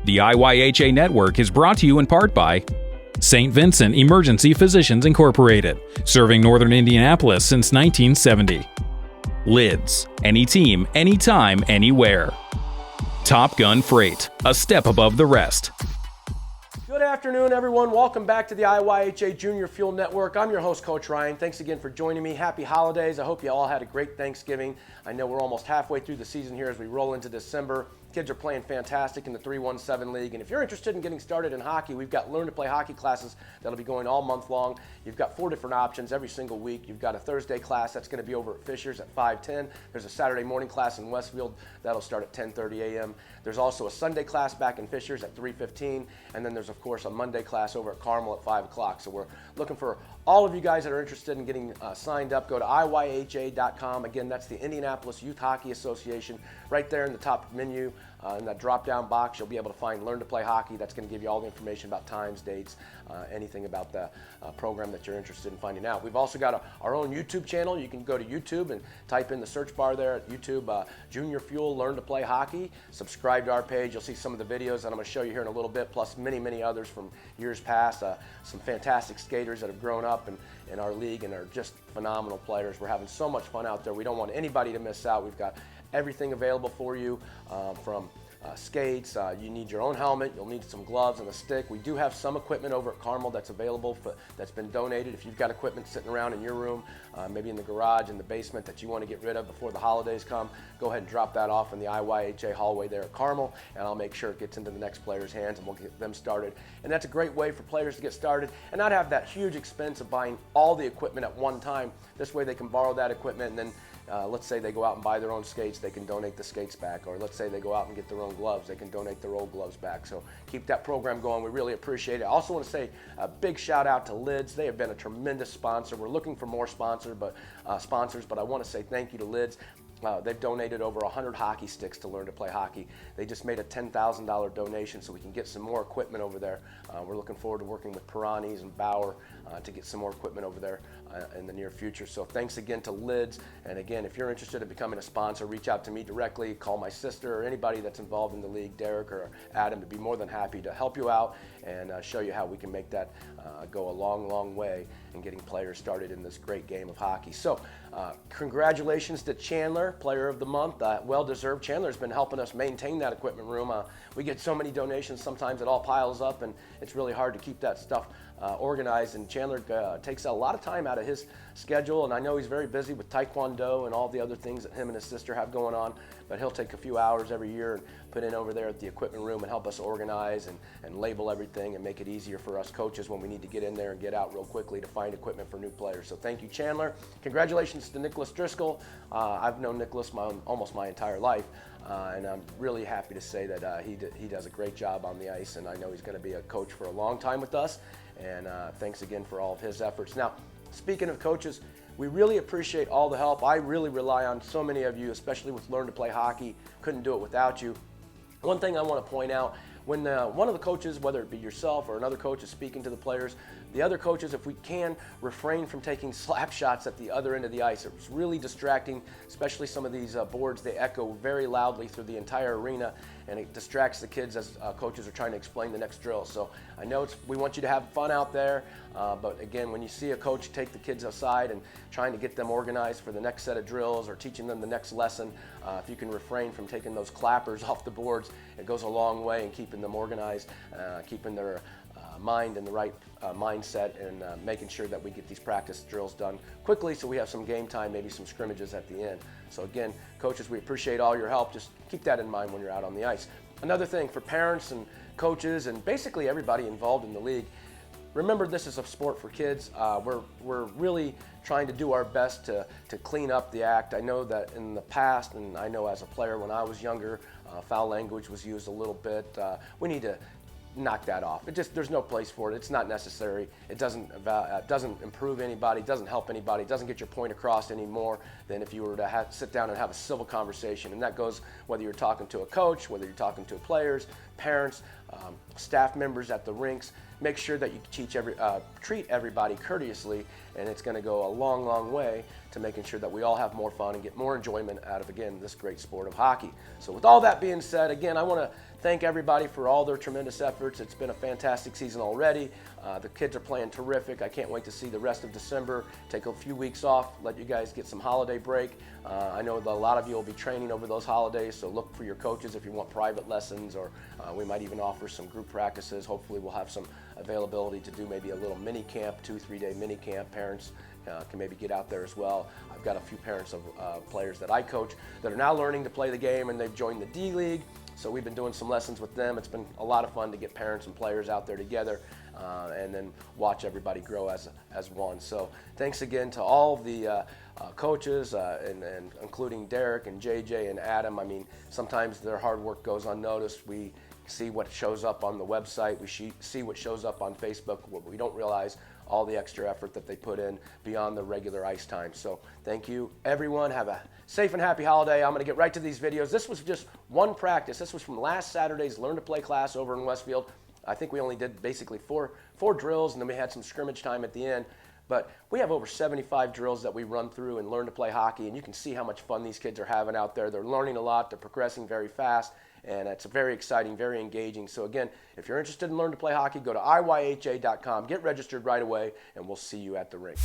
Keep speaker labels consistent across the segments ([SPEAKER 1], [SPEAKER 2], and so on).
[SPEAKER 1] The IYHA Network is brought to you in part by St. Vincent Emergency Physicians Incorporated, serving northern Indianapolis since 1970. Lids, any team, anytime, anywhere. Top Gun Freight, a step above the rest.
[SPEAKER 2] Good afternoon, everyone. Welcome back to the IYHA Junior Fuel Network. I'm your host, Coach Ryan. Thanks again for joining me. Happy holidays. I hope you all had a great Thanksgiving. I know we're almost halfway through the season here as we roll into December. Kids are playing fantastic in the 3-1-7 league. And if you're interested in getting started in hockey, we've got Learn to Play hockey classes that'll be going all month long. You've got 4 different options every single week. You've got a Thursday class that's going to be over at Fisher's at 5:10. There's a Saturday morning class in Westfield that'll start at 10:30 a.m. There's also a Sunday class back in Fisher's at 3:15. And then there's, of course, a Monday class over at Carmel at 5 o'clock. So we're looking for all of you guys that are interested in getting signed up. Go to IYHA.com. Again, that's the Indianapolis Youth Hockey Association. Right there in the top menu, in that drop-down box, you'll be able to find Learn to Play Hockey. That's going to give you all the information about times, dates, anything about the program that you're interested in finding out. We've also got our own YouTube channel. You can go to YouTube and type in the search bar there at YouTube, Junior Fuel Learn to Play Hockey. Subscribe to our page. You'll see some of the videos that I'm going to show you here in a little bit, plus many, many others from years past. Some fantastic skaters that have grown up in our league and are just phenomenal players. We're having so much fun out there. We don't want anybody to miss out. We've got everything available for you from skates. You need your own helmet. You'll need some gloves and a stick. We do have some equipment over at Carmel that's available that's been donated. If you've got equipment sitting around in your room, maybe in the garage, in the basement that you want to get rid of before the holidays come, go ahead and drop that off in the IYHA hallway there at Carmel, and I'll make sure it gets into the next player's hands and we'll get them started. And that's a great way for players to get started and not have that huge expense of buying all the equipment at one time. This way they can borrow that equipment, and then let's say they go out and buy their own skates, they can donate the skates back. Or let's say they go out and get their own gloves, they can donate their old gloves back. So keep that program going. We really appreciate it. I also want to say a big shout out to Lids. They have been a tremendous sponsor. We're looking for more sponsors, but I want to say thank you to Lids. They've donated over 100 hockey sticks to Learn to Play Hockey. They just made a $10,000 donation so we can get some more equipment over there. We're looking forward to working with Pirani's and Bauer to get some more equipment over there in the near future. So thanks again to Lids. And again, if you're interested in becoming a sponsor, reach out to me directly, call my sister or anybody that's involved in the league, Derek or Adam, to be more than happy to help you out and show you how we can make that go a long, long way in getting players started in this great game of hockey. So congratulations to Chandler, Player of the Month. Well-deserved. Chandler's been helping us maintain that equipment room. We get so many donations, sometimes it all piles up, and it's really hard to keep that stuff organized, and Chandler takes a lot of time out of his schedule, and I know he's very busy with Taekwondo and all the other things that him and his sister have going on, but he'll take a few hours every year and put in over there at the equipment room and help us organize and label everything and make it easier for us coaches when we need to get in there and get out real quickly to find equipment for new players. So thank you, Chandler. Congratulations to Nicholas Driscoll. I've known Nicholas almost my entire life, and I'm really happy to say that he does a great job on the ice, and I know he's going to be a coach for a long time with us. And thanks again for all of his efforts. Now, speaking of coaches, we really appreciate all the help. I really rely on so many of you, especially with Learn to Play Hockey. Couldn't do it without you. One thing I want to point out, when one of the coaches, whether it be yourself or another coach, is speaking to the players, the other coaches, if we can, refrain from taking slap shots at the other end of the ice. It's really distracting, especially some of these boards. They echo very loudly through the entire arena, and it distracts the kids as coaches are trying to explain the next drill. So I know we want you to have fun out there, but again, when you see a coach take the kids aside and trying to get them organized for the next set of drills or teaching them the next lesson, if you can refrain from taking those clappers off the boards, it goes a long way in keeping them organized, keeping their mind in the right mindset, and making sure that we get these practice drills done quickly so we have some game time, maybe some scrimmages at the end. So again, coaches, we appreciate all your help. Just keep that in mind when you're out on the ice. Another thing for parents and coaches and basically everybody involved in the league, remember this is a sport for kids. We're really trying to do our best to clean up the act. I know that in the past, and I know as a player when I was younger, foul language was used a little bit. We need to knock that off. There's no place for it. It's not necessary. It doesn't improve anybody, doesn't help anybody, doesn't get your point across any more than if you were to sit down and have a civil conversation. And that goes whether you're talking to a coach, whether you're talking to players, parents, staff members at the rinks. Make sure that you treat everybody courteously, and it's going to go a long, long way to making sure that we all have more fun and get more enjoyment out of, again, this great sport of hockey. So with all that being said, again, I want to thank everybody for all their tremendous efforts. It's been a fantastic season already. The kids are playing terrific. I can't wait to see the rest of December, take a few weeks off, let you guys get some holiday break. I know that a lot of you will be training over those holidays, so look for your coaches if you want private lessons, or we might even offer some group practices. Hopefully we'll have some availability to do maybe a little mini camp, 2-3 day mini camp. Parents can maybe get out there as well. I've got a few parents of players that I coach that are now learning to play the game, and they've joined the D League. So we've been doing some lessons with them. It's been a lot of fun to get parents and players out there together and then watch everybody grow as one. So thanks again to all of the coaches and including Derek and JJ and Adam. I mean, sometimes their hard work goes unnoticed. We see what shows up on the website. We see what shows up on Facebook. What we don't realize all the extra effort that they put in beyond the regular ice time. So thank you, everyone. Have a safe and happy holiday. I'm going to get right to these videos. This was just one practice. This was from last Saturday's Learn to Play class over in Westfield. I think we only did basically four drills, and then we had some scrimmage time at the end. But we have over 75 drills that we run through and learn to play hockey, and you can see how much fun these kids are having out there. They're learning a lot. They're progressing very fast, and it's very exciting, very engaging. So again, if you're interested in learning to play hockey, go to iyha.com, get registered right away, and we'll see you at the rink.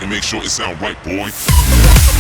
[SPEAKER 3] and make sure it sound right, boy.